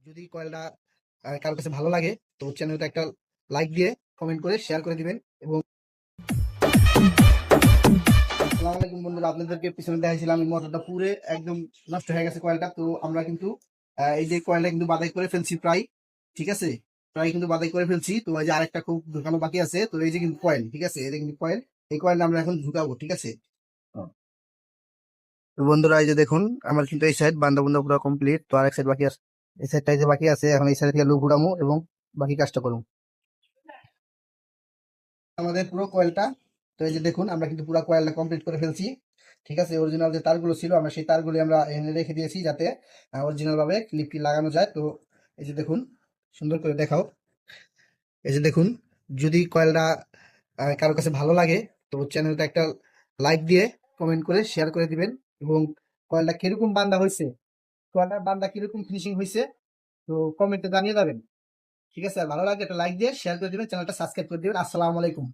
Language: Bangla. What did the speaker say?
যদি কয়েলটা কারোর কাছে ভালো লাগে তো চ্যানেলটা একটা লাইক দিয়ে কমেন্ট করে শেয়ার করে দিবেন। এবং আসসালামু আলাইকুম বন্ধুরা, আপনাদেরকে পিছনে দেখাইছিলাম এই মোটরটা পুরে একদম নষ্ট হয়ে গেছে কয়েলটা। তো আমরা কিন্তু এই যে কয়েলটা কিন্তু বাদাই করে ফেলছি প্রায়, ঠিক আছে, প্রায় কিন্তু বাদাই করে ফেলছি। তো এই যে আরেকটা খুব ঢুকানো বাকি আছে। তো এই যে কিন্তু কয়েল, ঠিক আছে, এটা কিন্তু কয়েল, এই কয়েলটা আমরা এখন ঢুকাবো, ঠিক আছে। তো বন্ধুরা এই যে দেখুন, আমার কিন্তু এই সাইড বান্দা বুন্দা পুরো কমপ্লিট। তো আরেক সাইড বাকি আছে, এই সাইডটা এই যে বাকি আছে। এখন এই সাইড থেকে লুক ঘুরামো এবং বাকি কাজটা করবো আমাদের পুরো কয়েলটা। তো এই যে দেখুন, আমরা কিন্তু পুরো কয়েলটা কমপ্লিট করে ফেলছি, ঠিক আছে। অরিজিনাল যে তারগুলো ছিল আমরা সেই তারগুলো আমরা এনে রেখে দিয়েছি যাতে অরিজিনাল ভাবে ক্লিপটি লাগানো যায়। তো এই যে দেখুন, সুন্দর করে দেখাও। এই যে দেখুন, যদি কয়েলটা কারোর কাছে ভালো লাগে তো চ্যানেলটা একটা লাইক দিয়ে কমেন্ট করে শেয়ার করে দিবেন। এবং কয়েলটা কিরকম বান্দা হয়েছে, কয়েলটার বান্দা কিরকম ফিনিশিং হয়েছে তো কমেন্টে জানিয়ে যাবেন, ঠিক আছে। আর ভালো লাগে একটা লাইক দিয়ে শেয়ার করে দিবেন, চ্যানেলটা সাবস্ক্রাইব করে দিবেন। আসসালামু আলাইকুম।